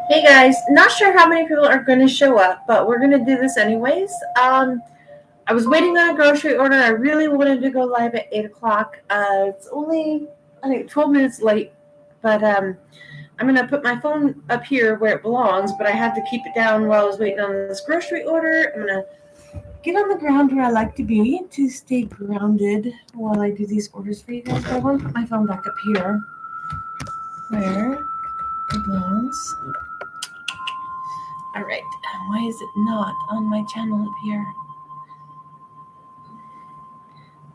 Hey guys, not sure how many people are going to show up, but we're going to do this anyways. I was waiting on a grocery order. I really wanted to go live at 8 o'clock. It's only, I think, 12 minutes late, but I'm going to put my phone up here where it belongs, but I had to keep it down while I was waiting on this grocery order. I'm going to get on the ground where I like to be to stay grounded while I do these orders for you guys. But I want to put my phone back up here where it belongs. All right. Why is it not on my channel up here?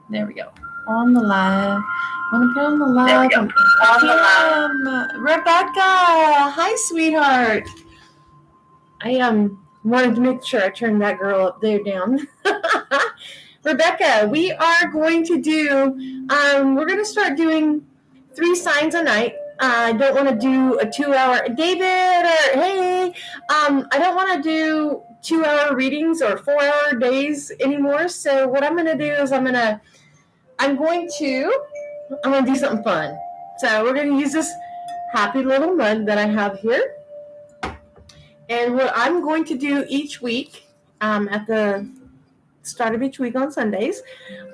There we go. On the live. I want to put on the live. On the live. Rebecca. Hi, sweetheart. I wanted to make sure I turned that girl up there down. Rebecca, we are going to do, we're going to start doing 3 signs a night. I don't want to do a 2-hour, David, or hey, I don't want to do 2-hour readings or 4-hour days anymore. So what I'm going to do is I'm going to do something fun. So we're going to use this happy little mug that I have here. And what I'm going to do each week, at the start of each week on Sundays,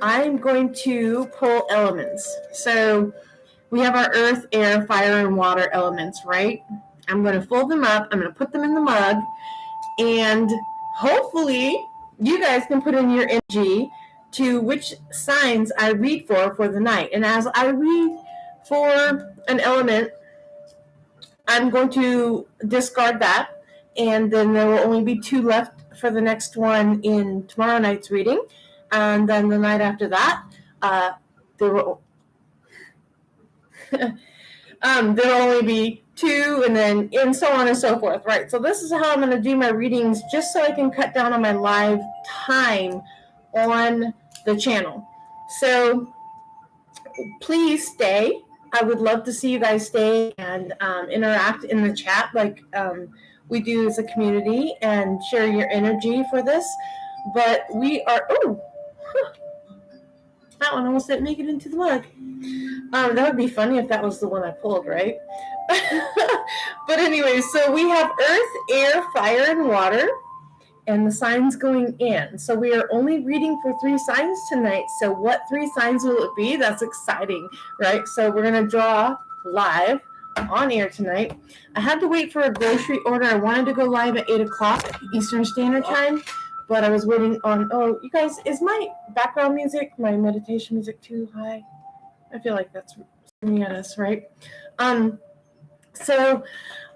I'm going to pull elements. So we have our earth, air, fire, and water elements, right? I'm going to fold them up. I'm going to put them in the mug. And hopefully you guys can put in your energy to which signs I read for the night. And as I read for an element, I'm going to discard that. And then there will only be 2 left for the next one in tomorrow night's reading. And then the night after that, there will only be 2, and so on and so forth, right? So this is how I'm going to do my readings, just so I can cut down on my live time on the channel. So please stay. I would love to see you guys stay and interact in the chat like we do as a community and share your energy for this. But we are, that one almost didn't make it into the mug. That would be funny if that was the one I pulled, right? But anyway, so we have earth, air, fire, and water, and the signs going in. So we are only reading for 3 signs tonight. So what 3 signs will it be? That's exciting, right? So we're going to draw live on air tonight. I had to wait for a grocery order. I wanted to go live at 8 o'clock Eastern Standard Time, but I was waiting on, you guys, is my background music, my meditation music too high? I feel like that's screaming at us, right? So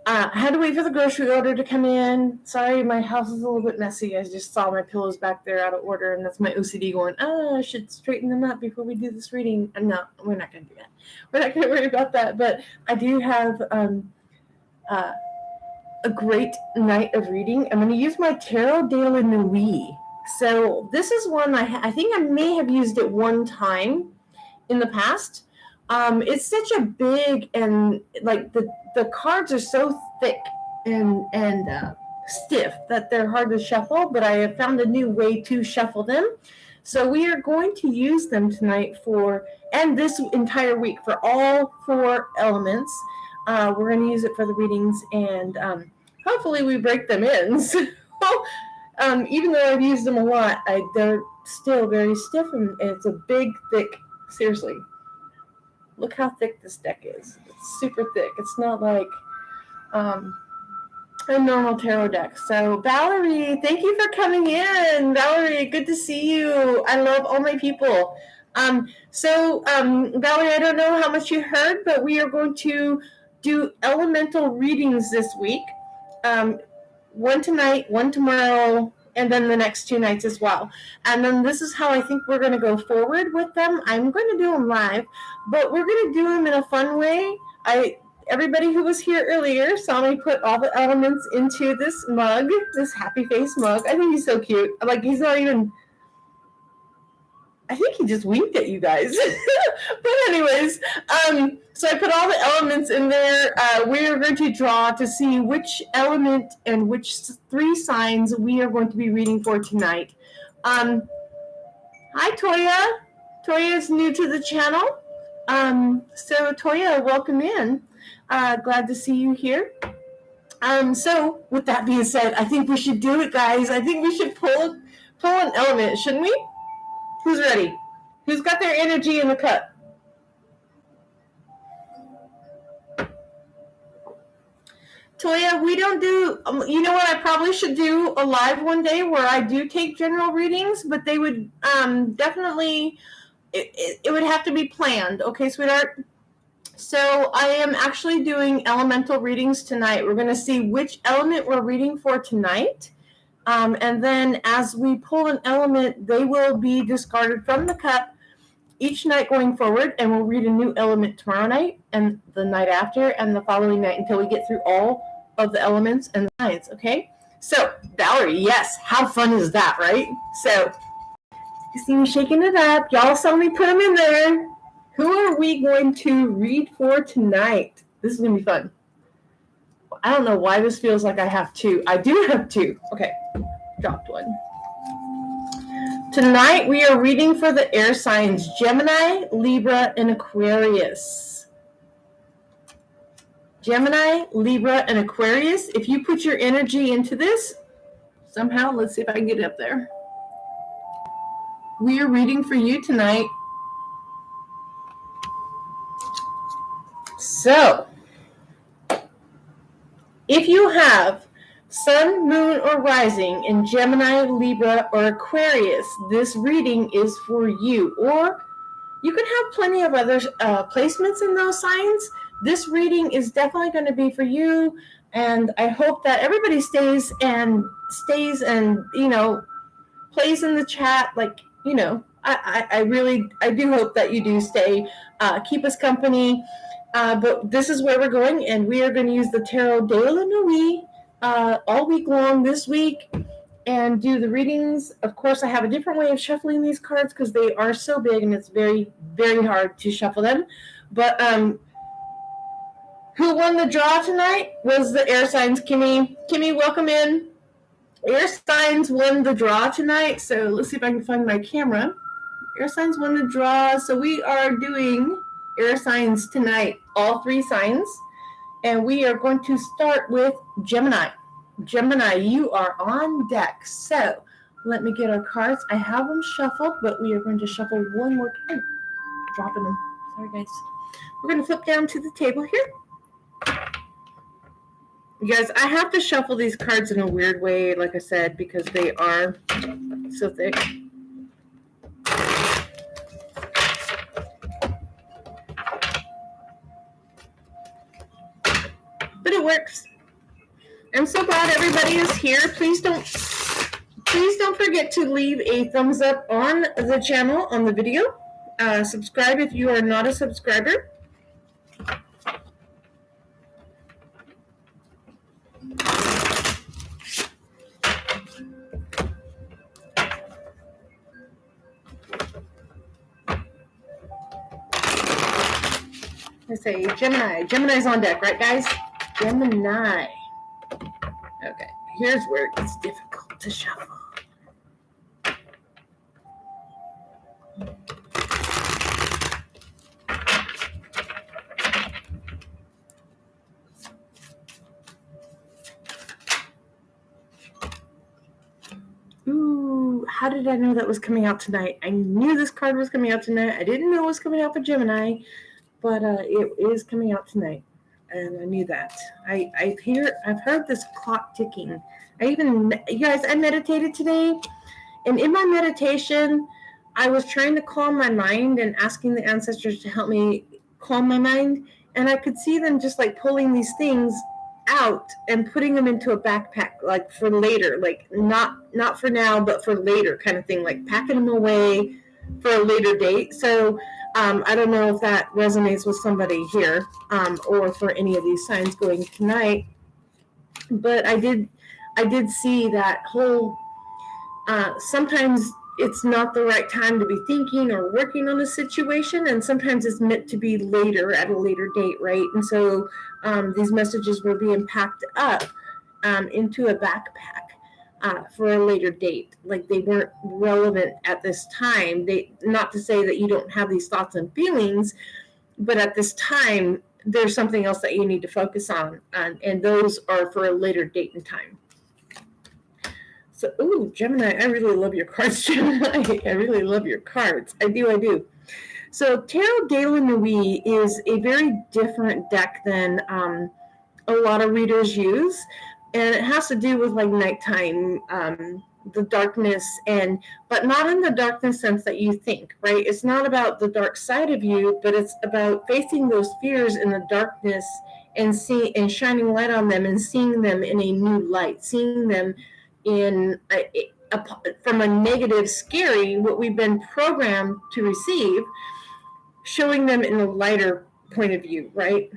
I had to wait for the grocery order to come in. Sorry, my house is a little bit messy. I just saw my pillows back there out of order, and that's my OCD going, I should straighten them up before we do this reading. No, we're not going to do that. We're not going to worry about that. But I do have a great night of reading. I'm going to use my Tarot de la Nuit. So this is one I think I may have used it one time in the past. It's such a big, and like the cards are so thick and stiff that they're hard to shuffle, but I have found a new way to shuffle them. So we are going to use them tonight and this entire week for all 4 elements. We're going to use it for the readings, and hopefully we break them in. So, even though I've used them a lot, they're still very stiff, and it's a big, thick, seriously. Look how thick this deck is. It's super thick. It's not like a normal tarot deck. So Valerie, thank you for coming in. Valerie, good to see you. I love all my people. Valerie, I don't know how much you heard, but we are going to do elemental readings this week. One tonight, one tomorrow, and then the next 2 nights as well. And then this is how I think we're going to go forward with them. I'm going to do them live, but we're going to do them in a fun way. Everybody who was here earlier saw me put all the elements into this mug, this happy face mug. I think he's so cute. Like, he's not even, I think he just winked at you guys. But anyways, so I put all the elements in there. We are going to draw to see which element and which 3 signs we are going to be reading for tonight. Hi, Toya. Toya is new to the channel. So Toya, welcome in. Glad to see you here. So with that being said, I think we should do it, guys. I think we should pull an element, shouldn't we? Who's ready? Who's got their energy in the cup? Toya, we don't do, you know what, I probably should do a live one day where I do take general readings, but they would definitely, it would have to be planned. Okay, sweetheart? So I am actually doing elemental readings tonight. We're going to see which element we're reading for tonight. And then as we pull an element, they will be discarded from the cup each night going forward, and we'll read a new element tomorrow night and the night after and the following night until we get through all of the elements and the signs, okay? So, Valerie, yes, how fun is that, right? So, you see me shaking it up. Y'all saw me put them in there. Who are we going to read for tonight? This is going to be fun. I don't know why this feels like I have two. I do have two. Okay, dropped one. Tonight we are reading for the air signs Gemini, Libra, and Aquarius. Gemini, Libra, and Aquarius. If you put your energy into this, somehow, let's see if I can get it up there. We are reading for you tonight. So, if you have Sun, Moon, or Rising in Gemini, Libra, or Aquarius, this reading is for you. Or you can have plenty of other placements in those signs. This reading is definitely going to be for you. And I hope that everybody stays and, you know, plays in the chat. Like, you know, I do hope that you do stay. Keep us company. But this is where we're going, and we are going to use the Tarot de la Nuit all week long this week and do the readings. Of course, I have a different way of shuffling these cards because they are so big and it's very, very hard to shuffle them. But who won the draw tonight was the air signs. Kimmy, welcome in. Air signs won the draw tonight. So let's see if I can find my camera. Air signs won the draw. So we are doing air signs tonight, all three signs. And we are going to start with Gemini. Gemini, you are on deck. So let me get our cards. I have them shuffled, but we are going to shuffle one more time. Dropping them. Sorry, guys. We're going to flip down to the table here. You guys, I have to shuffle these cards in a weird way, like I said, because they are so thick. But it works. I'm so glad everybody is here. Please don't forget to leave a thumbs up on the channel, on the video. Subscribe if you are not a subscriber. I say Gemini. Gemini's on deck, right, guys? Gemini. Okay, here's where it gets difficult to shuffle. Ooh, how did I know that was coming out tonight? I knew this card was coming out tonight. I didn't know it was coming out for Gemini, but it is coming out tonight. And I knew that. I've heard this clock ticking. You guys, I meditated today, and in my meditation, I was trying to calm my mind and asking the ancestors to help me calm my mind, and I could see them just like pulling these things out and putting them into a backpack, like for later, like not for now, but for later kind of thing, like packing them away for a later date. So I don't know if that resonates with somebody here or for any of these signs going tonight, but I did see that whole sometimes it's not the right time to be thinking or working on a situation, and sometimes it's meant to be later at a later date, right? And so these messages were being packed up into a backpack for a later date. Like they weren't relevant at this time. Not to say that you don't have these thoughts and feelings, but at this time, there's something else that you need to focus on, and those are for a later date and time. So, ooh, Gemini, I really love your cards, Gemini. I really love your cards. I do. So, Tarot de la Nuit is a very different deck than a lot of readers use, and it has to do with like nighttime, the darkness, but not in the darkness sense that you think, right? It's not about the dark side of you, but it's about facing those fears in the darkness and shining light on them and seeing them in a new light, seeing them in from a negative, scary, what we've been programmed to receive, showing them in a lighter point of view, right?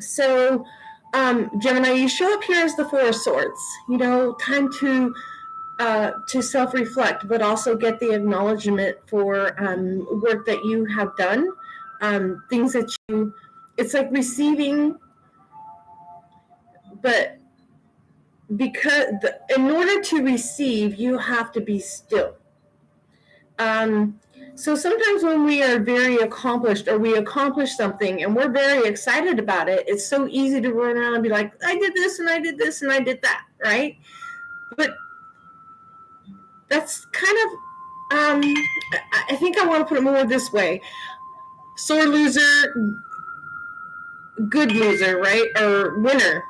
So, Gemini, you show up here as the Four of Swords. Time to self-reflect, but also get the acknowledgement for work that you have done, things that it's like receiving, but because in order to receive, you have to be still. So sometimes when we are very accomplished, or we accomplish something and we're very excited about it, it's so easy to run around and be like, I did this and I did this and I did that, right? But that's kind of, I think I want to put it more this way. Sore loser, good loser, right? Or winner.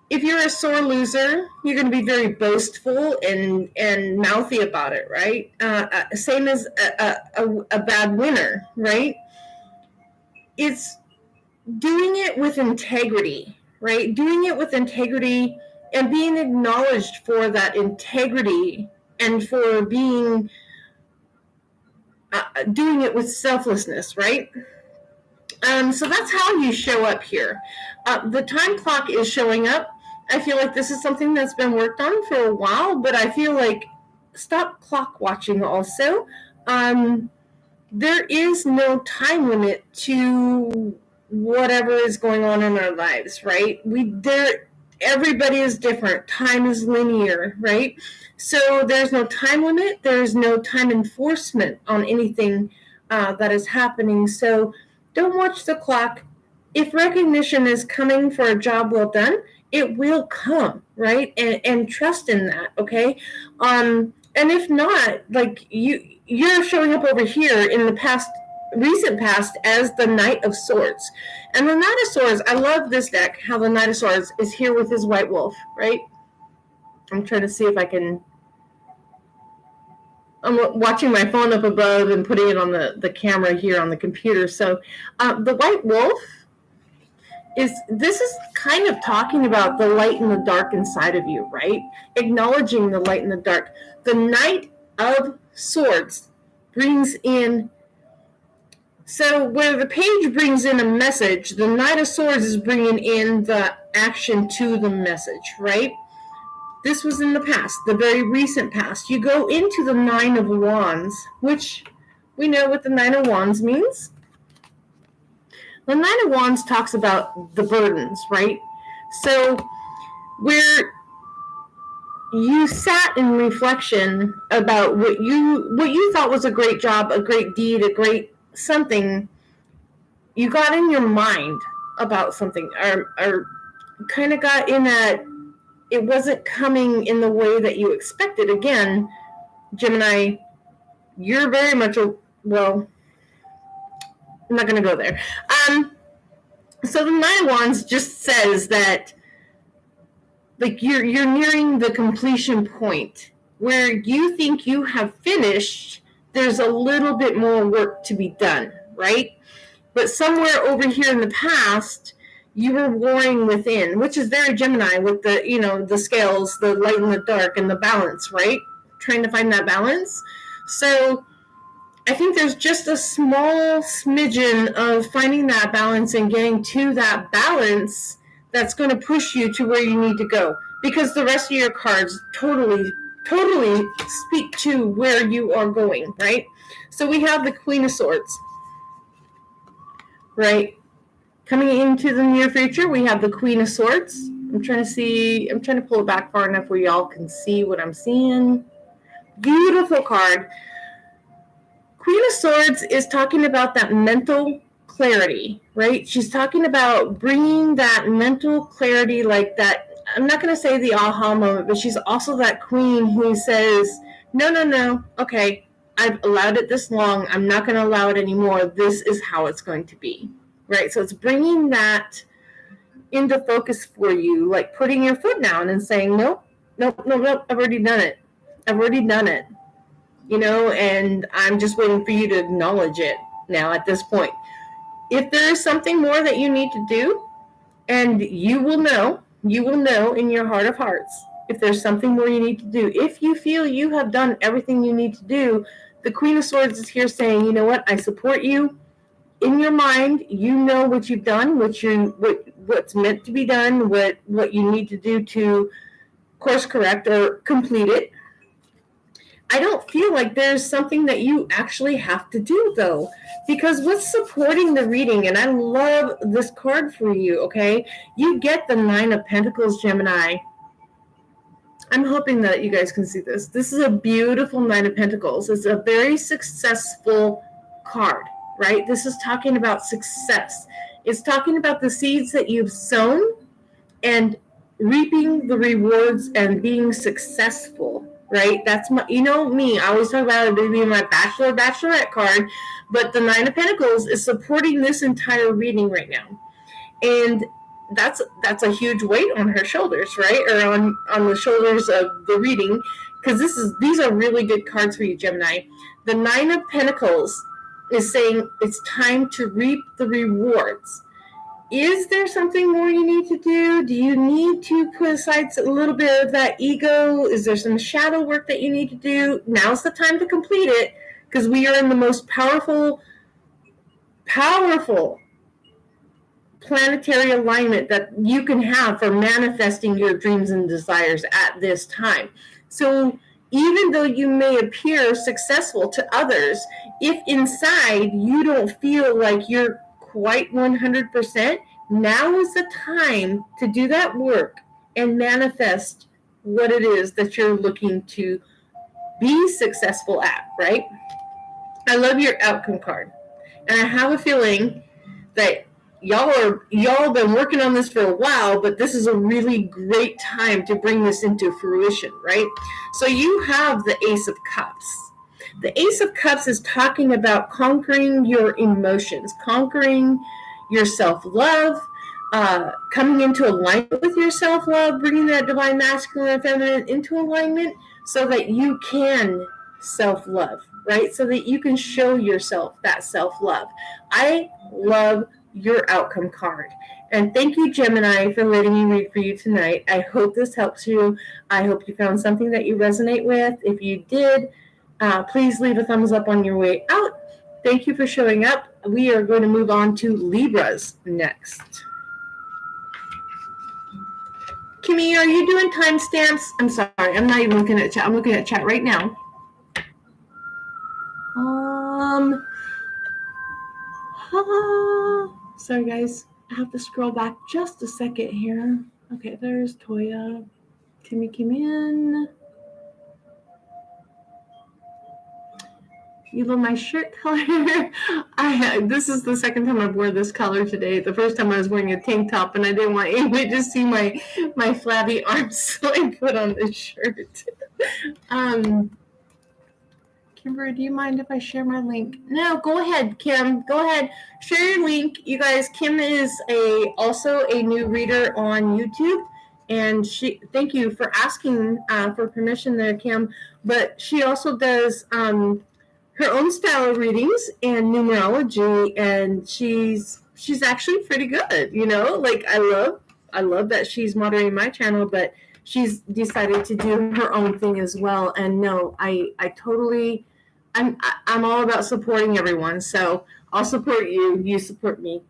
If you're a sore loser, you're going to be very boastful and mouthy about it, right? Same as a bad winner, right? It's doing it with integrity, right? Doing it with integrity and being acknowledged for that integrity, and for being doing it with selflessness, right? So that's how you show up here. The time clock is showing up. I feel like this is something that's been worked on for a while, but I feel like stop clock watching also. There is no time limit to whatever is going on in our lives, right? Everybody is different. Time is linear, right? So there's no time limit. There's no time enforcement on anything that is happening. So don't watch the clock. If recognition is coming for a job well done, it will come, right? And trust in that, okay? And if not, like you're showing up over here in the recent past as the Knight of Swords. And the Knight of Swords, I love this deck, how the Knight of Swords is here with his white wolf, right? I'm trying to see if I can... I'm watching my phone up above and putting it on the camera here on the computer. So the white wolf this is kind of talking about the light and the dark inside of you, right? Acknowledging the light and the dark. The Knight of Swords brings in... So where the page brings in a message, the Knight of Swords is bringing in the action to the message, right? This was in the past, the very recent past. You go into the Nine of Wands, which we know what the Nine of Wands means. The Nine of Wands talks about the burdens, right? So where you sat in reflection about what you thought was a great job, a great deed, a great something, you got in your mind about something, or kind of got in that it wasn't coming in the way that you expected. Again, Gemini, you're very much well, I'm not going to go there. So the Nine of Wands just says that, like, you're nearing the completion point where you think you have finished. There's a little bit more work to be done, right? But somewhere over here in the past, you were warring within, which is very Gemini with the scales, the light and the dark, and the balance, right? Trying to find that balance. So I think there's just a small smidgen of finding that balance and getting to that balance that's going to push you to where you need to go. Because the rest of your cards totally speak to where you are going, right? So we have the Queen of Swords, right? Coming into the near future, we have the Queen of Swords. I'm trying to pull it back far enough where y'all can see what I'm seeing. Beautiful card. Queen of Swords is talking about that mental clarity, right? She's talking about bringing that mental clarity, like that. I'm not going to say the aha moment, but she's also that queen who says, no, okay, I've allowed it this long. I'm not going to allow it anymore. This is how it's going to be, right? So it's bringing that into focus for you, like putting your foot down and saying, nope, I've already done it. And I'm just waiting for you to acknowledge it now at this point. If there is something more that you need to do, and you will know in your heart of hearts, if there's something more you need to do, if you feel you have done everything you need to do, the Queen of Swords is here saying, you know what, I support you. In your mind, you know what you've done, what's meant to be done, what you need to do to course correct or complete it. I don't feel like there's something that you actually have to do, though, because what's supporting the reading, and I love this card for you, okay? You get the Nine of Pentacles, Gemini. I'm hoping that you guys can see this. This is a beautiful Nine of Pentacles. It's a very successful card, right? This is talking about success. It's talking about the seeds that you've sown and reaping the rewards and being successful, right? That's my, me, I always talk about it being my bachelorette card, but the Nine of Pentacles is supporting this entire reading right now. And that's a huge weight on her shoulders, right? Or on the shoulders of the reading, because these are really good cards for you, Gemini. The Nine of Pentacles is saying it's time to reap the rewards. Is there something more you need to do? Do you need to put aside a little bit of that ego? Is there some shadow work that you need to do? Now's the time to complete it, because we are in the most powerful planetary alignment that you can have for manifesting your dreams and desires at this time. So even though you may appear successful to others, if inside you don't feel like you're quite 100%, now is the time to do that work and manifest what it is that you're looking to be successful at, right? I love your outcome card. And I have a feeling that y'all have been working on this for a while, but this is a really great time to bring this into fruition, right? So you have the Ace of Cups. The Ace of Cups is talking about conquering your emotions, conquering your self-love, coming into alignment with your self-love, bringing that divine masculine and feminine into alignment so that you can self-love, right? So that you can show yourself that self-love. I love your outcome card. And thank you, Gemini, for letting me read for you tonight. I hope this helps you. I hope you found something that you resonate with. If you did, please leave a thumbs up on your way out. Thank you for showing up. We are going to move on to Libras next. Kimmy, are you doing timestamps? I'm sorry, I'm not even looking at chat. I'm looking at chat right now. Sorry, guys. I have to scroll back just a second here. Okay, there's Toya. Kimmy came in. You love my shirt color? This is the second time I've worn this color today. The first time I was wearing a tank top and I didn't want anybody to see my flabby arms, so I put on this shirt. Kimber, do you mind if I share my link? No, go ahead, Kim. Go ahead. Share your link. You guys, Kim is also a new reader on YouTube. And thank you for asking for permission there, Kim. But she also does her own style of readings and numerology, and she's actually pretty good, like I love that she's moderating my channel, but she's decided to do her own thing as well. And no, I totally, I'm all about supporting everyone, so I'll support you, you support me.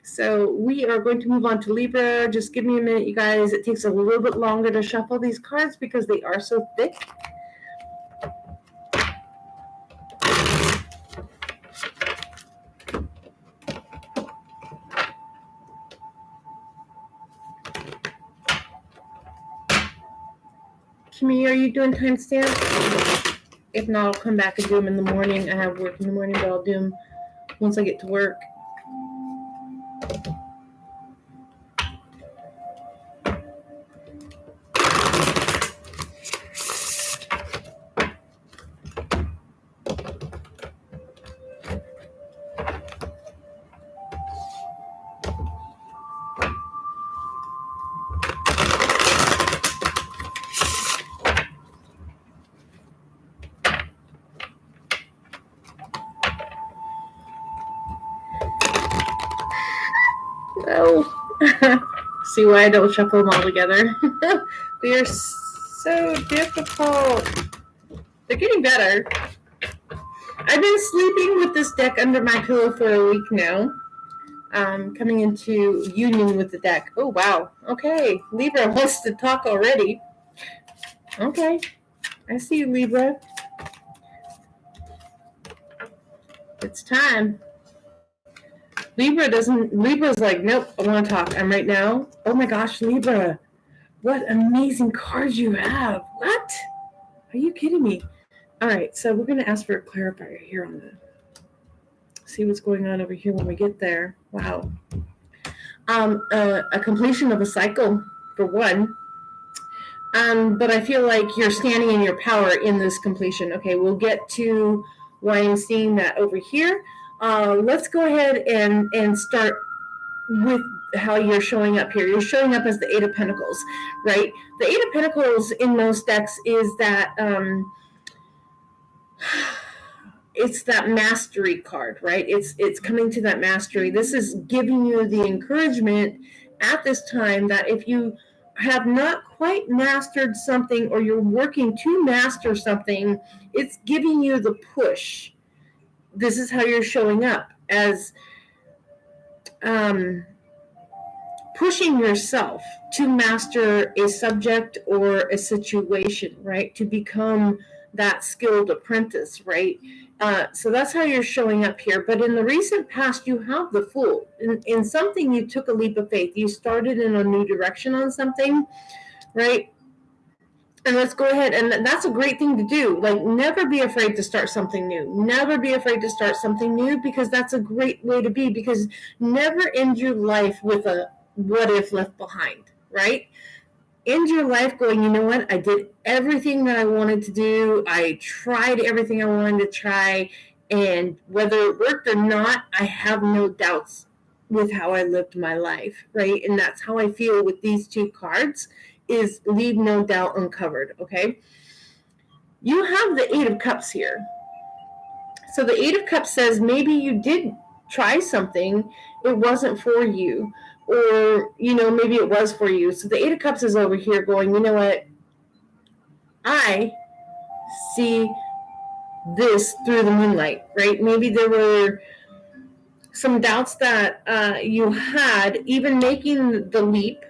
So we are going to move on to Libra. Just give me a minute, you guys. It takes a little bit longer to shuffle these cards because they are so thick. Kimmy, are you doing timestamps? If not, I'll come back and do them in the morning. I have work in the morning, but I'll do them once I get to work. Oh, see why I don't shuffle them all together? They are so difficult. They're getting better. I've been sleeping with this deck under my pillow for a week now. Coming into union with the deck. Oh, wow. Okay. Libra wants to talk already. Okay. I see you, Libra. It's time. Libra's like, nope, I want to talk. I'm right now. Oh my gosh, Libra. What amazing cards you have. What? Are you kidding me? All right, so we're going to ask for a clarifier here on the, see what's going on over here when we get there. Wow. A completion of a cycle, for one. But I feel like you're standing in your power in this completion. Okay, we'll get to why I'm seeing that over here. Let's go ahead and start with how you're showing up here. You're showing up as the Eight of Pentacles, right? The Eight of Pentacles in most decks is that it's that mastery card, right? It's coming to that mastery. This is giving you the encouragement at this time that if you have not quite mastered something or you're working to master something, it's giving you the push. This is how you're showing up, as pushing yourself to master a subject or a situation, right? To become that skilled apprentice, right? So that's how you're showing up here. But in the recent past, you have the Fool. In something, you took a leap of faith. You started in a new direction on something, right? And let's go ahead, and that's a great thing to do. Like, never be afraid to start something new. Never be afraid to start something new, because that's a great way to be, because never end your life with a what if left behind, right? End your life going, you know what? I did everything that I wanted to do. I tried everything I wanted to try. And whether it worked or not, I have no doubts with how I lived my life, right? And that's how I feel with these two cards, is leave no doubt uncovered, okay? You have the Eight of Cups here. So the Eight of Cups says maybe you did try something, it wasn't for you, or, you know, maybe it was for you. So the Eight of Cups is over here going, you know what? I see this through the moonlight, right? Maybe there were some doubts that you had, even making the leap,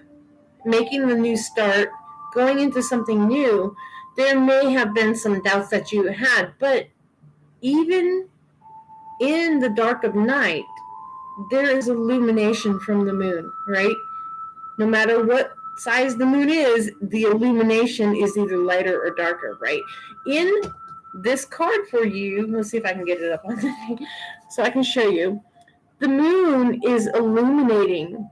making the new start, going into something new. There may have been some doubts that you had, but even in the dark of night, there is illumination from the moon, right? No matter what size the moon is, the illumination is either lighter or darker, right? In this card for you, let's see if I can get it up on the thing so I can show you. The moon is illuminating,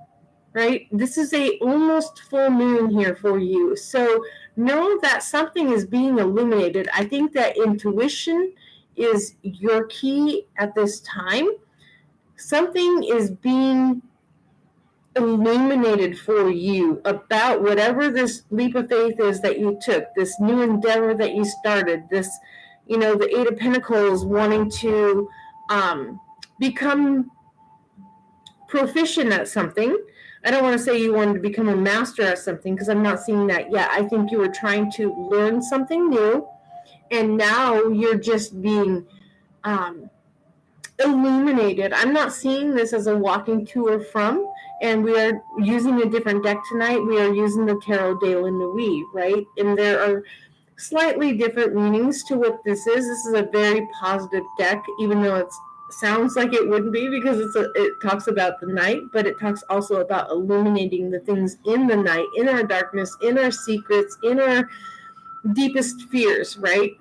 right? This is a almost full moon here for you. So know that something is being illuminated. I think that intuition is your key at this time. Something is being illuminated for you about whatever this leap of faith is that you took, this new endeavor that you started, this, you know, the Eight of Pentacles, wanting to become proficient at something. I don't want to say you wanted to become a master at something, because I'm not seeing that yet. I think you were trying to learn something new, and now you're just being illuminated. I'm not seeing this as a walking to or from, and we are using a different deck tonight. We are using the Tarot de la Nuit, right? And there are slightly different meanings to what this is. This is a very positive deck, even though it sounds like it wouldn't be, because it talks about the night, but it talks also about illuminating the things in the night, in our darkness, in our secrets, in our deepest fears, right?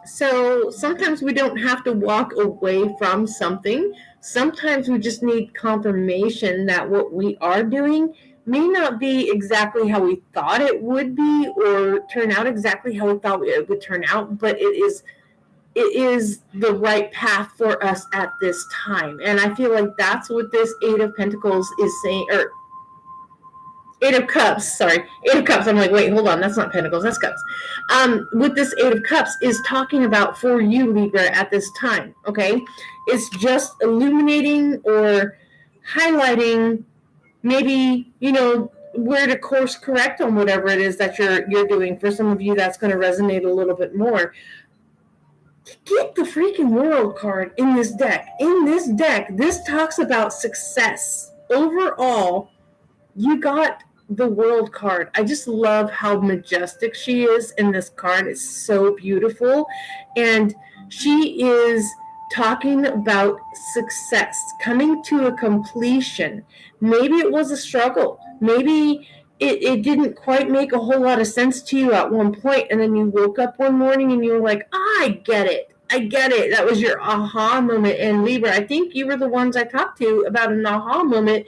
So sometimes we don't have to walk away from something. Sometimes we just need confirmation that what we are doing may not be exactly how we thought it would be or turn out exactly how we thought it would turn out, but it is the right path for us at this time. And I feel like that's what this Eight of Pentacles is saying, or Eight of Cups, sorry. Eight of Cups. I'm like, wait, hold on. That's not Pentacles. That's Cups. With this Eight of Cups is talking about for you, Libra, at this time, okay? It's just illuminating or highlighting maybe, where to course correct on whatever it is that you're doing. For some of you, that's going to resonate a little bit more. Get the freaking World card in this deck. In this deck, this talks about success. Overall, you got the World card. I just love how majestic she is in this card. It's so beautiful. And she is talking about success, coming to a completion. Maybe it was a struggle. Maybe it didn't quite make a whole lot of sense to you at one point, and then you woke up one morning and you were like, I get it. I get it. That was your aha moment. And Libra, I think you were the ones I talked to about an aha moment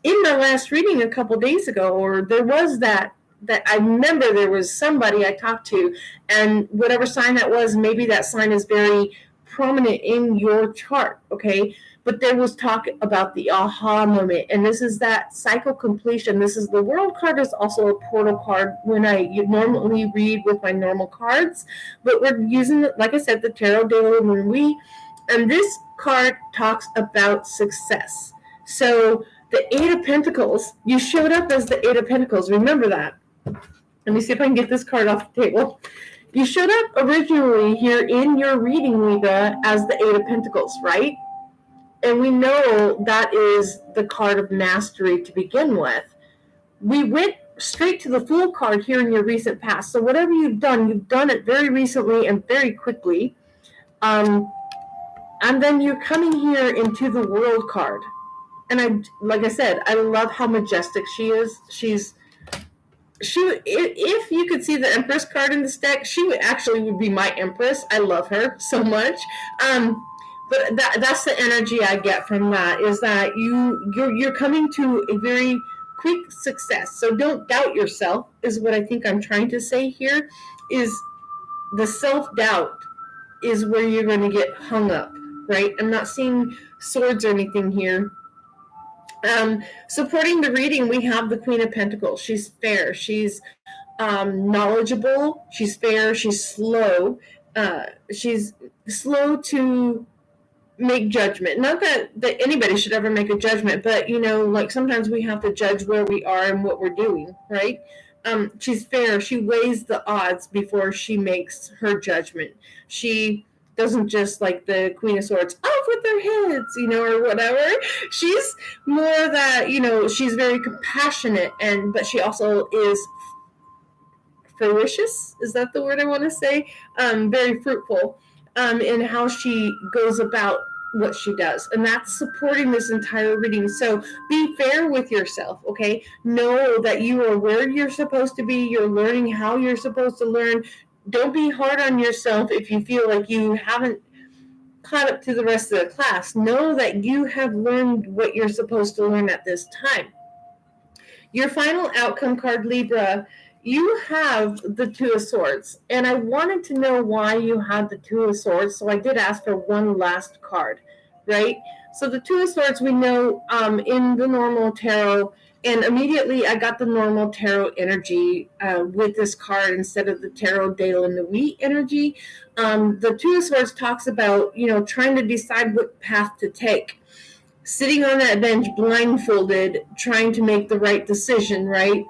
in my last reading a couple days ago, or there was that I remember there was somebody I talked to, and whatever sign that was, maybe that sign is very prominent in your chart, okay? But there was talk about the aha moment, and this is that cycle completion. This is the World card is also a portal card when I normally read with my normal cards, but we're using, like I said, the Tarot de la Nuit, and this card talks about success. So the Eight of Pentacles, you showed up as the Eight of Pentacles. Remember that. Let me see if I can get this card off the table. You showed up originally here in your reading, Libra, as the Eight of Pentacles, right? And we know that is the card of mastery to begin with. We went straight to the Fool card here in your recent past. So whatever you've done it very recently and very quickly. And then you're coming here into the World card. And like I said, I love how majestic she is. If you could see the Empress card in this deck, she would be my Empress. I love her so much. But that's the energy I get from that, is that you're coming to a very quick success. So don't doubt yourself, is what I think I'm trying to say here, is the self-doubt is where you're going to get hung up, right? I'm not seeing swords or anything here. Supporting the reading, we have the Queen of Pentacles. She's fair. She's knowledgeable. She's fair. She's slow. She's slow to make judgment. Not that anybody should ever make a judgment, but, like sometimes we have to judge where we are and what we're doing, right? She's fair. She weighs the odds before she makes her judgment. She doesn't just, like the Queen of Swords, off with their heads, or whatever. She's more that, she's very compassionate, but she also is ferocious. Is that the word I want to say? Very fruitful in how she goes about what she does. And that's supporting this entire reading. So be fair with yourself, okay? Know that you are where you're supposed to be. You're learning how you're supposed to learn. Don't be hard on yourself if you feel like you haven't caught up to the rest of the class. Know that you have learned what you're supposed to learn at this time. Your final outcome card, Libra, you have the Two of Swords. And I wanted to know why you had the Two of Swords, so I did ask for one last card, right? So the Two of Swords we know in the normal tarot, and immediately I got the normal tarot energy with this card instead of the Tarot de la Nuit energy. The Two of Swords talks about, trying to decide what path to take. Sitting on that bench blindfolded, trying to make the right decision, right?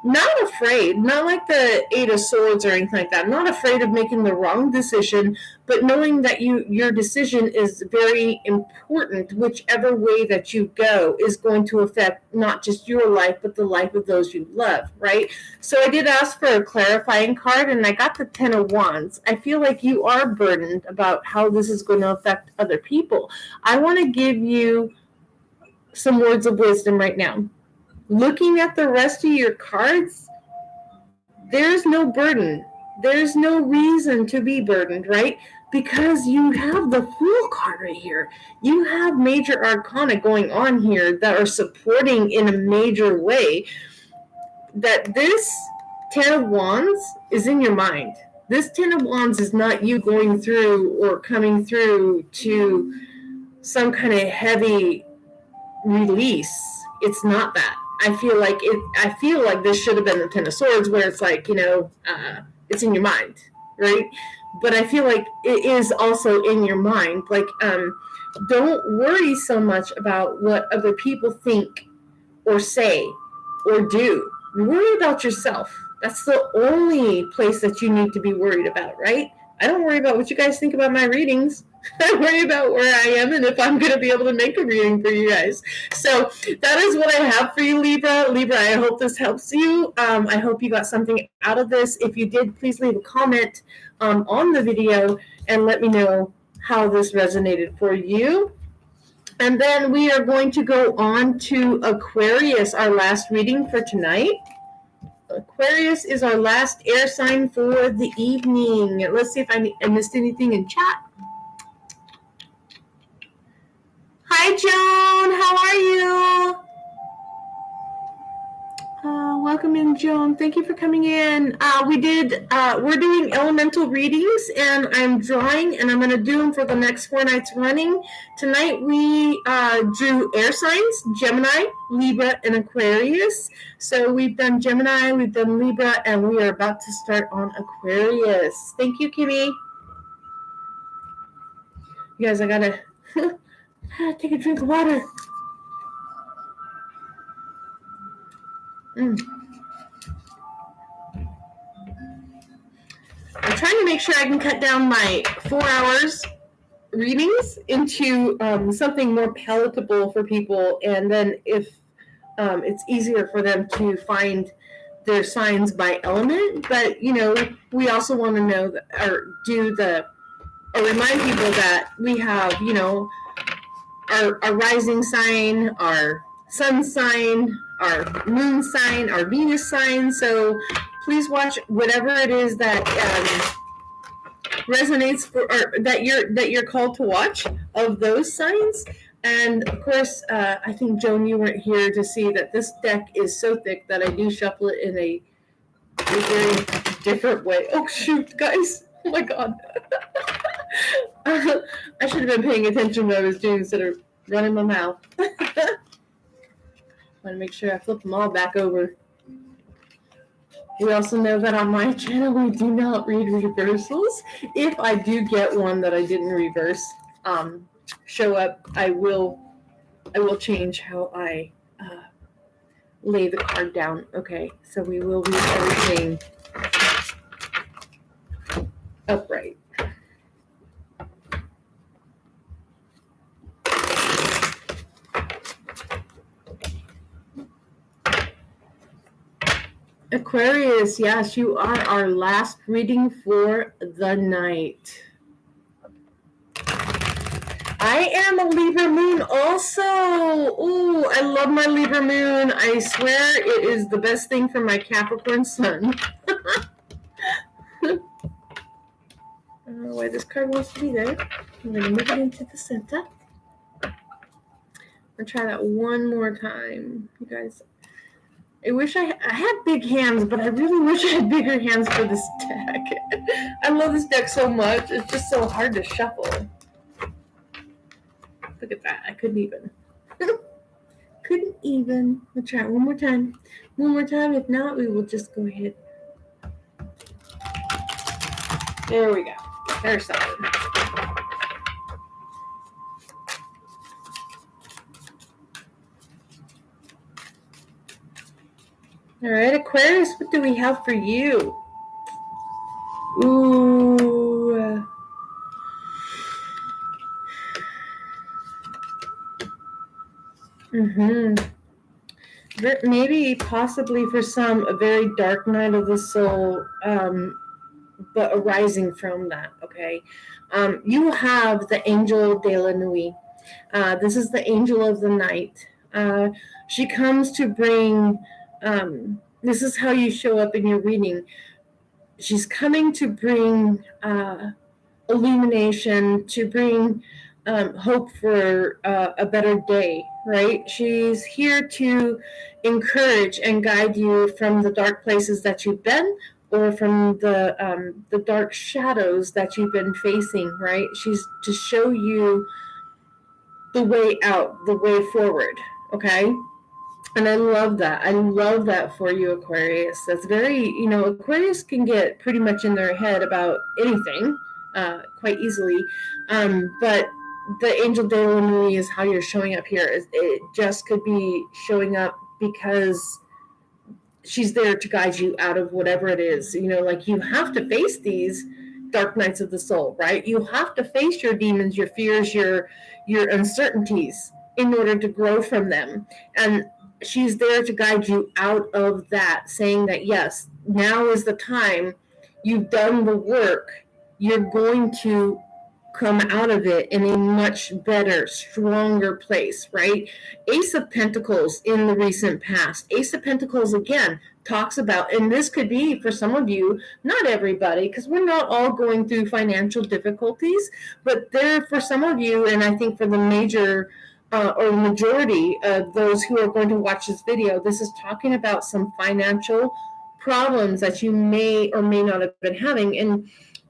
Not afraid, not like the Eight of Swords or anything like that. Not afraid of making the wrong decision, but knowing that your decision is very important. Whichever way that you go is going to affect not just your life, but the life of those you love, right? So I did ask for a clarifying card, and I got the Ten of Wands. I feel like you are burdened about how this is going to affect other people. I want to give you some words of wisdom right now. Looking at the rest of your cards, there's no burden. There's no reason to be burdened, right? Because you have the Fool card right here. You have major arcana going on here that are supporting in a major way that this Ten of Wands is in your mind. This Ten of Wands is not you going through or coming through to some kind of heavy release. It's not that. I feel like this should have been the Ten of Swords, where it's like, it's in your mind, right? But I feel like it is also in your mind. Like, don't worry so much about what other people think or say or do. Worry about yourself. That's the only place that you need to be worried about, right? I don't worry about what you guys think about my readings. I worry about where I am and if I'm going to be able to make a reading for you guys. So that is what I have for you, Libra. Libra, I hope this helps you. I hope you got something out of this. If you did, please leave a comment on the video and let me know how this resonated for you. And then we are going to go on to Aquarius, our last reading for tonight. Aquarius is our last air sign for the evening. Let's see if I missed anything in chat. Hi, Joan. How are you? Welcome in, Joan. Thank you for coming in. We're doing elemental readings, and I'm drawing, and I'm going to do them for the next 4 nights running. Tonight we drew air signs, Gemini, Libra, and Aquarius. So we've done Gemini, we've done Libra, and we are about to start on Aquarius. Thank you, Kimmy. You guys, I got to take a drink of water. I'm trying to make sure I can cut down my 4 hours readings into something more palatable for people, and then if it's easier for them to find their signs by element. But we also want to know or remind people that we have our rising sign, our sun sign, our moon sign, our Venus sign. So please watch whatever it is that resonates for, or that you're called to watch of those signs. And of course, I think, Joan, you weren't here to see that this deck is so thick that I do shuffle it in a very different way. Oh shoot, guys! Oh my god! I should have been paying attention to what I was doing instead of running my mouth. I want to make sure I flip them all back over. We also know that on my channel we do not read reversals. If I do get one that I didn't reverse show up, I will change how I lay the card down. Okay, so we will read everything upright. Aquarius, yes, you are our last reading for the night. I am a Libra moon also. Ooh, I love my Libra moon. I swear it is the best thing for my Capricorn sun. I don't know why this card wants to be there. I'm going to move it into the center. I'm going to try that one more time, you guys. I wish I had big hands, but I really wish I had bigger hands for this deck. I love this deck so much. It's just so hard to shuffle. Look at that. I couldn't even. Couldn't even. We'll try it one more time. One more time. If not, we will just go ahead. There we go. There's something. All right, Aquarius, what do we have for you? Ooh. Maybe, possibly for some, a very dark night of the soul, but arising from that, okay? You have the Angel de la Nuit. This is the angel of the night. She comes to bring, this is how you show up in your reading. she's coming to bring illumination, to bring hope for a better day, right? She's here to encourage and guide you from the dark places that you've been, or from the dark shadows that you've been facing, right? She's to show you the way out, the way forward, okay? And I love that. I love that for you, Aquarius. That's very, Aquarius can get pretty much in their head about anything quite easily. But the angel de la nuit is how you're showing up here. It just could be showing up because she's there to guide you out of whatever it is. Like, you have to face these dark nights of the soul, right? You have to face your demons, your fears, your uncertainties in order to grow from them. And she's there to guide you out of that, saying that, yes, now is the time. You've done the work. You're going to come out of it in a much better, stronger place, right? Ace of Pentacles in the recent past. Ace of Pentacles, again, talks about, and this could be for some of you, not everybody, because we're not all going through financial difficulties, but there, for some of you, and I think for the major or majority of those who are going to watch this video, this is talking about some financial problems that you may or may not have been having.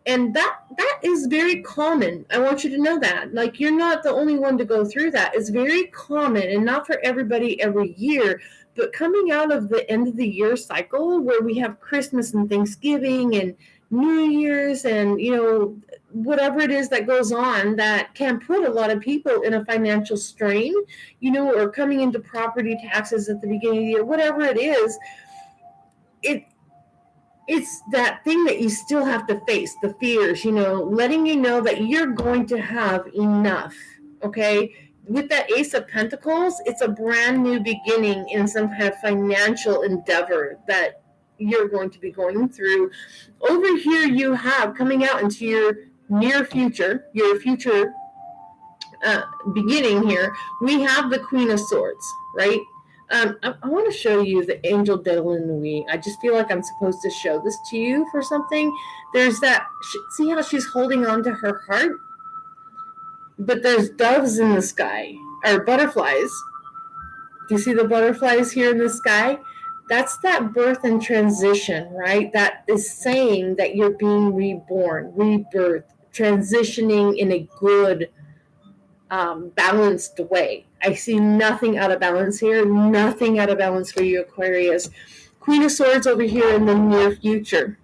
And that is very common. I want you to know that. Like, you're not the only one to go through that. It's very common, and not for everybody every year. But coming out of the end of the year cycle, where we have Christmas and Thanksgiving and New Year's and, whatever it is that goes on that can put a lot of people in a financial strain, or coming into property taxes at the beginning of the year, whatever it is, it's that thing that you still have to face, the fears, letting you know that you're going to have enough, okay? With that Ace of Pentacles, it's a brand new beginning in some kind of financial endeavor that you're going to be going through. Over here, you have, coming out into your near future, your future beginning here, we have the Queen of Swords, right? I want to show you the Angel de la Nuit. I just feel like I'm supposed to show this to you for something. There's that, see how she's holding on to her heart? But there's doves in the sky, or butterflies. Do you see the butterflies here in the sky? That's that birth and transition, right? That is saying that you're being reborn, rebirth, transitioning in a good, balanced way. I see nothing out of balance here, nothing out of balance for you, Aquarius. Queen of Swords over here in the near future.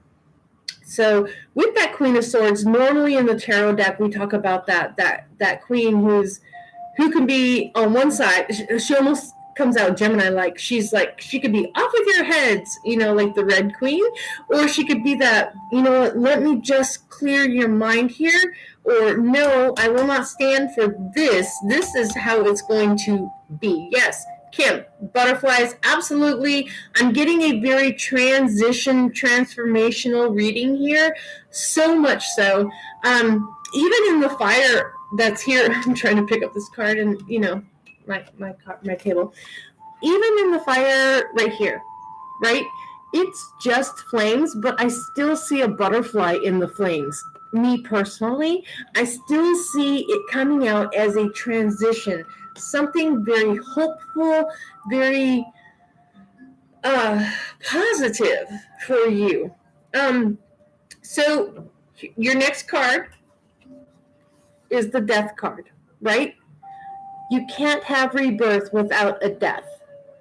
So with that Queen of Swords, normally in the tarot deck, we talk about that queen who can be on one side. She almost comes out Gemini-like. She's like, she could be off with your heads, like the Red Queen, or she could be that, let me just clear your mind here, or no, I will not stand for this. This is how it's going to be. Yes, Kim, butterflies, absolutely. I'm getting a very transformational reading here, so much so. Even in the fire that's here, I'm trying to pick up this card and, my table. Even in the fire right here, right? It's just flames, but I still see a butterfly in the flames. Me personally, I still see it coming out as a transition, something very hopeful, very positive for you. So your next card is the Death card, right? You can't have rebirth without a death,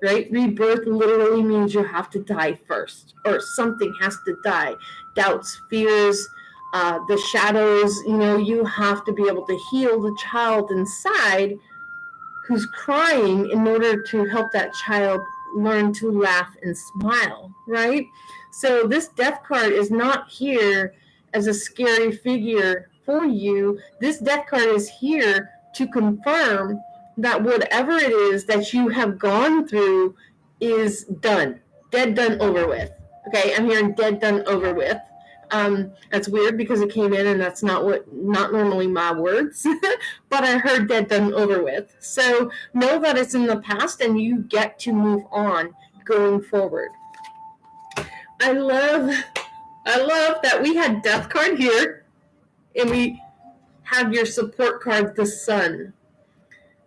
right? Rebirth literally means you have to die first, or something has to die. Doubts, fears, the shadows, you have to be able to heal the child inside who's crying in order to help that child learn to laugh and smile, right? So this Death card is not here as a scary figure for you. This Death card is here to confirm that whatever it is that you have gone through is done. Dead, done, over with. Okay, I'm hearing dead, done, over with. That's weird because it came in and that's not normally my words, but I heard dead, done, over with. So know that it's in the past and you get to move on going forward. I love I love that we had Death card here, and we have your support card, the Sun.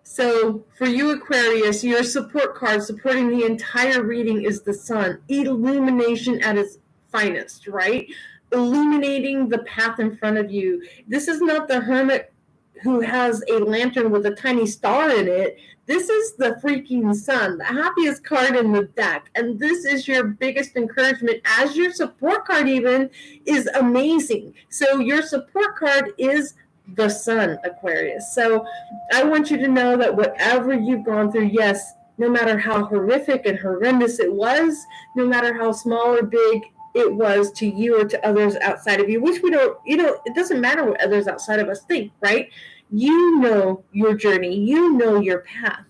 So for you, Aquarius, your support card supporting the entire reading is the Sun. Illumination at its finest, right? Illuminating the path in front of you. This is not the hermit who has a lantern with a tiny star in it. This is the freaking Sun, the happiest card in the deck. And this is your biggest encouragement, as your support card even is amazing. So your support card is the Sun, Aquarius. So I want you to know that whatever you've gone through, yes, no matter how horrific and horrendous it was, no matter how small or big it was to you or to others outside of you, which we don't, it doesn't matter what others outside of us think, right? You know your journey, you know your path.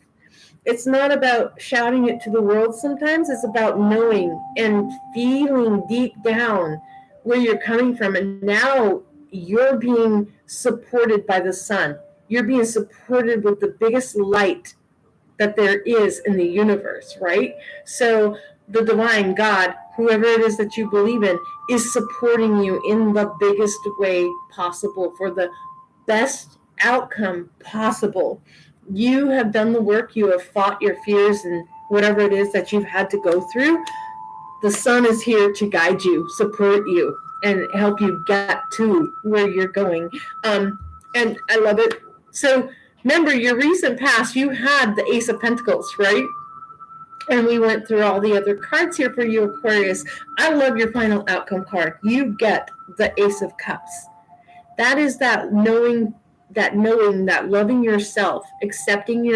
It's not about shouting it to the world sometimes, it's about knowing and feeling deep down where you're coming from. And now you're being supported by the Sun. You're being supported with the biggest light that there is in the universe, right? So the divine God, whoever it is that you believe in, is supporting you in the biggest way possible for the best outcome possible. You have done the work, you have fought your fears and whatever it is that you've had to go through. The Sun is here to guide you, support you, and help you get to where you're going. And I love it. So remember, your recent past, you had the Ace of Pentacles, right? And we went through all the other cards here for you, Aquarius. I love your final outcome card. You get the Ace of Cups. That is that knowing, that loving yourself, accepting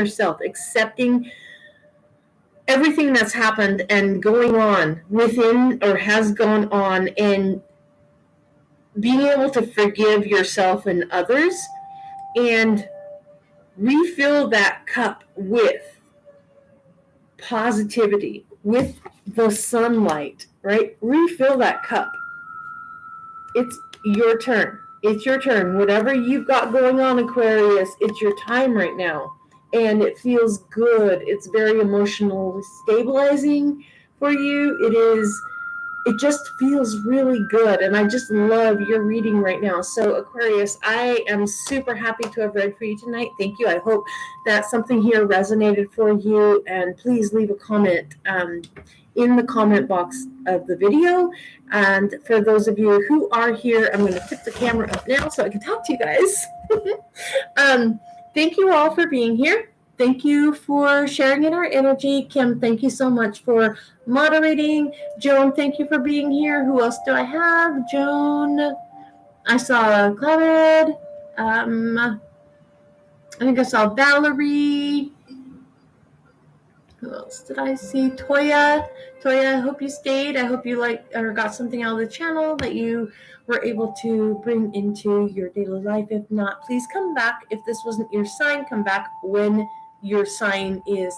everything that's happened and going on within or has gone on, and being able to forgive yourself and others and refill that cup with positivity, with the sunlight, right? Refill that cup. It's your turn. It's your turn. Whatever you've got going on, Aquarius, it's your time right now. And it feels good. It's very emotionally stabilizing for you. It just feels really good. And I just love your reading right now. So Aquarius, I am super happy to have read for you tonight. Thank you. I hope that something here resonated for you. And please leave a comment in the comment box of the video. And for those of you who are here, I'm going to tip the camera up now so I can talk to you guys. Thank you all for being here. Thank you for sharing in our energy. Kim, thank you so much for moderating. Joan, thank you for being here. Who else do I have? Joan. I saw Cloud. I think I saw Valerie. Who else did I see? Toya. Toya, I hope you stayed. I hope you liked or got something out of the channel that you were able to bring into your daily life. If not, please come back. If this wasn't your sign, come back when your sign is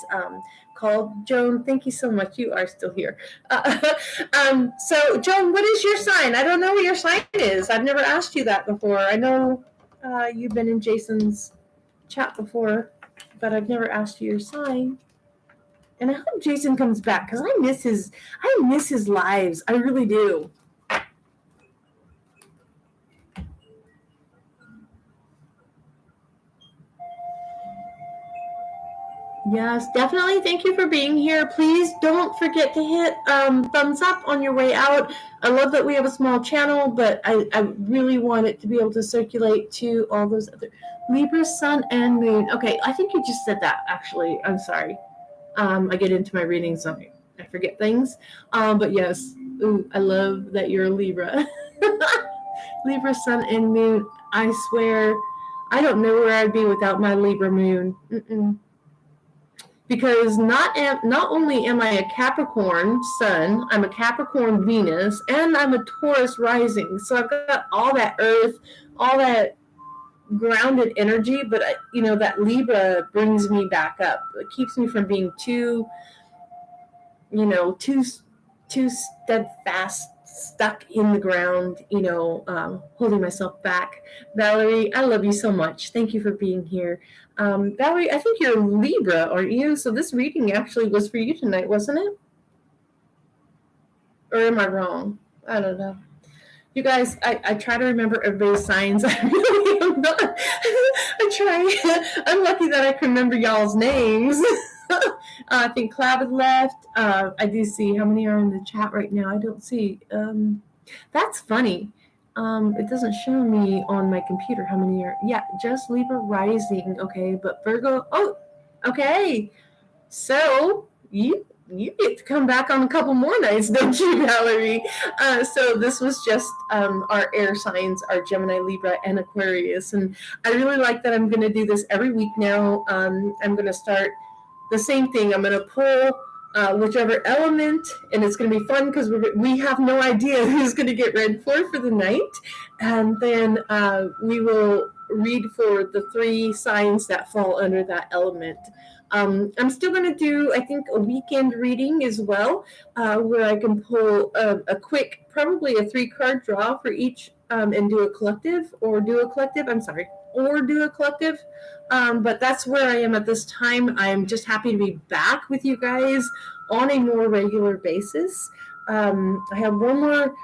called. Joan, thank you so much. You are still here. So, Joan, what is your sign? I don't know what your sign is. I've never asked you that before. I know you've been in Jason's chat before, but I've never asked you your sign. And I hope Jason comes back because I miss his lives. I really do. Yes, definitely. Thank you for being here. Please don't forget to hit thumbs up on your way out. I love that we have a small channel, but I really want it to be able to circulate to all those other Libra, Sun, and Moon. Okay, I think you just said that, actually. I'm sorry. I get into my readings, so I forget things. But yes, I love that you're a Libra. Libra, Sun, and Moon. I swear, I don't know where I'd be without my Libra Moon. Because not only am I a Capricorn Sun, I'm a Capricorn Venus, and I'm a Taurus rising. So I've got all that Earth, all that grounded energy, but that Libra brings me back up. It keeps me from being too steadfast, stuck in the ground, holding myself back. Valerie, I love you so much. Thank you for being here. Valerie, I think you're Libra, aren't you? So this reading actually was for you tonight, wasn't it? Or am I wrong? I don't know. You guys, I try to remember everybody's signs. I really am not. I try. I'm lucky that I can remember y'all's names. I think Cloud left. I do see how many are in the chat right now. I don't see. That's funny. It doesn't show me on my computer how many are. Yeah, just Libra rising. Okay, but Virgo. Oh, okay. So you get to come back on a couple more nights, don't you, Valerie? So this was just our air signs, our Gemini, Libra, and Aquarius. And I really like that I'm going to do this every week now. I'm going to start the same thing. I'm going to pull whichever element, and it's going to be fun because we have no idea who's going to get read for the night. And then we will read for the 3 signs that fall under that element. I'm still going to do, I think, a weekend reading as well, where I can pull a quick, probably a 3-card draw for each and do a collective. But that's where I am at this time. I'm just happy to be back with you guys on a more regular basis. I have one more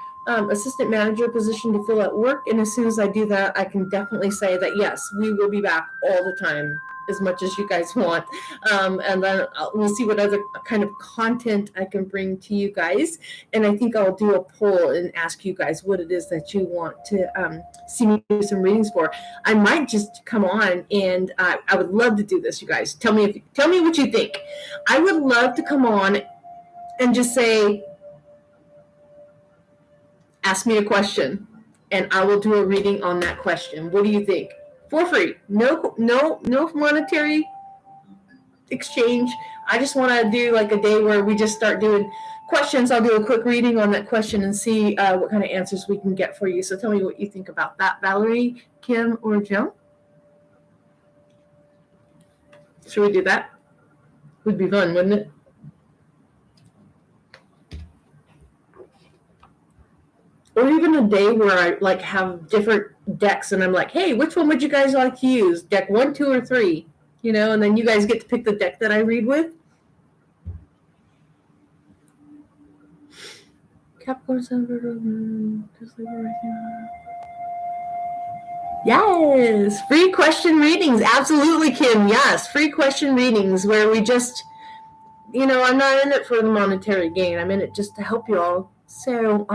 assistant manager position to fill at work, and as soon as I do that, I can definitely say that yes, we will be back all the time, as much as you guys want. And then we'll see what other kind of content I can bring to you guys. And I think I'll do a poll and ask you guys what it is that you want to see me do some readings for. I might just come on, and I would love to do this, you guys. Tell me what you think. I would love to come on and just say, ask me a question, and I will do a reading on that question. What do you think? For free. No monetary exchange. I just want to do like a day where we just start doing questions. I'll do a quick reading on that question and see what kind of answers we can get for you. So tell me what you think about that, Valerie, Kim, or Joe. Should we do that? Would be fun, wouldn't it? Or even a day where I like have different decks and I'm like, hey, which one would you guys like to use? Deck 1, 2, or 3? You know, and then you guys get to pick the deck that I read with. Capricorn, yes, free question readings. Absolutely, Kim. Yes, free question readings where we just, you know, I'm not in it for the monetary gain. I'm in it just to help you all. So,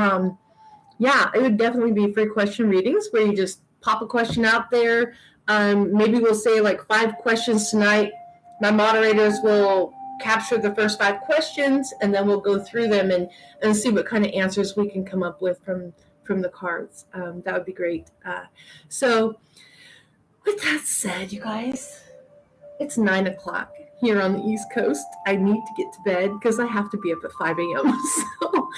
yeah, it would definitely be free question readings where you just pop a question out there. Maybe we'll say like 5 questions tonight. My moderators will capture the first 5 questions, and then we'll go through them and see what kind of answers we can come up with from the cards. That would be great. So with that said, you guys, it's 9 o'clock here on the East Coast. I need to get to bed because I have to be up at 5 a.m. So,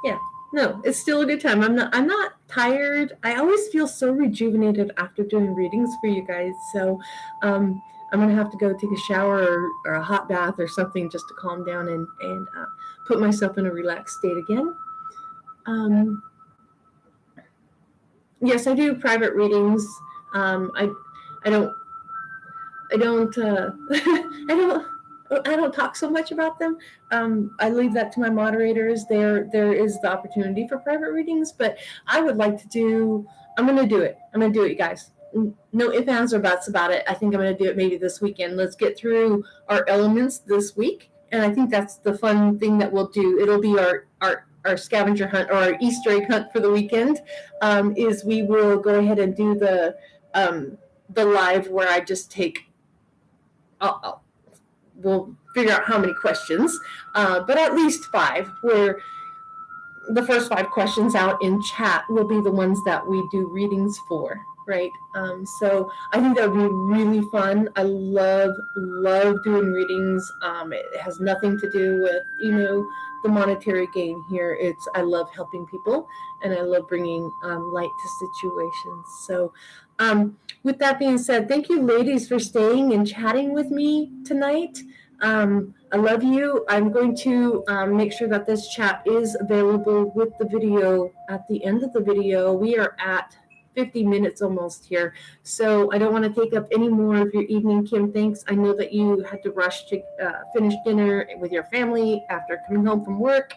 yeah, no, it's still a good time. I'm not tired. I always feel so rejuvenated after doing readings for you guys. So I'm gonna have to go take a shower or a hot bath or something just to calm down and put myself in a relaxed state again. Yes, I do private readings. I don't I don't talk so much about them. I leave that to my moderators. There is the opportunity for private readings, but I would like to do. I'm going to do it. You guys. No ifs, ands, or buts about it. I think I'm going to do it maybe this weekend. Let's get through our elements this week, and I think that's the fun thing that we'll do. It'll be our scavenger hunt or our Easter egg hunt for the weekend. Is we will go ahead and do the live where I just take. We'll figure out how many questions, but at least 5, where the first 5 questions out in chat will be the ones that we do readings for, right? So I think that would be really fun. I love doing readings. It has nothing to do with, the monetary gain here. I love helping people, and I love bringing light to situations. So with that being said, thank you, ladies, for staying and chatting with me tonight. I love you. I'm going to make sure that this chat is available with the video at the end of the video. We are at 50 minutes almost here, so I don't want to take up any more of your evening, Kim. Thanks. I know that you had to rush to finish dinner with your family after coming home from work.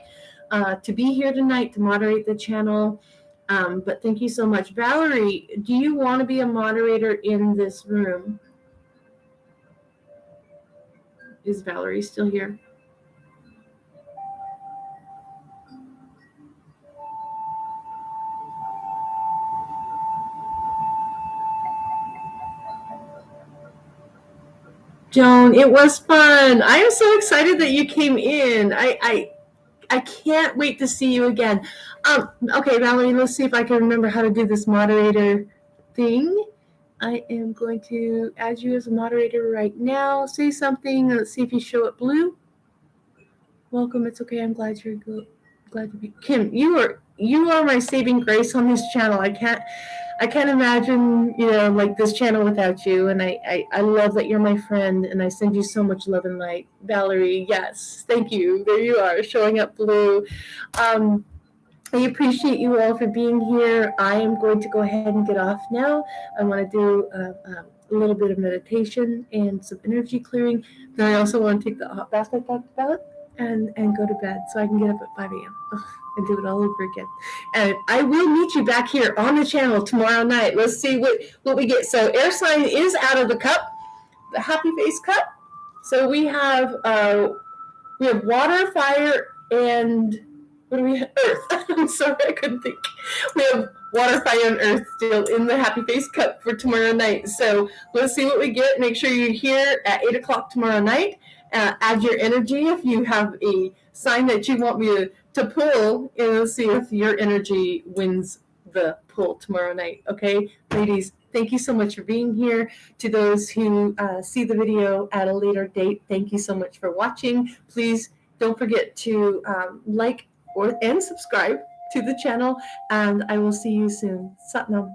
to be here tonight to moderate the channel. But thank you so much. Valerie, do you want to be a moderator in this room? Is Valerie still here? Joan, it was fun. I am so excited that you came in. I can't wait to see you again. Okay, Valerie, let's see if I can remember how to do this moderator thing. I am going to add you as a moderator right now. Say something. Let's see if you show up blue. Welcome. It's okay. I'm glad you're glad to be. Kim, you are my saving grace on this channel. I can't imagine, like this channel without you. And I love that you're my friend, and I send you so much love and light. Valerie, yes, thank you. There you are, showing up blue. I appreciate you all for being here. I am going to go ahead and get off now. I want to do a little bit of meditation and some energy clearing. Then I also want to take the hot bath I talked about and go to bed so I can get up at 5 a.m. and do it all over again. And I will meet you back here on the channel tomorrow night. Let's see what we get. So air sign is out of the cup, the happy face cup. So we have water, fire, and what do we have? Earth. I'm sorry, I couldn't think. We have water, fire, and earth still in the happy face cup for tomorrow night. So let's see what we get. Make sure you're here at 8 o'clock tomorrow night. Add your energy if you have a sign that you want me to pull, and let's see if your energy wins the pull tomorrow night. Okay, ladies, thank you so much for being here. To those who see the video at a later date, thank you so much for watching. Please don't forget to like and subscribe to the channel, and I will see you soon. Satnam.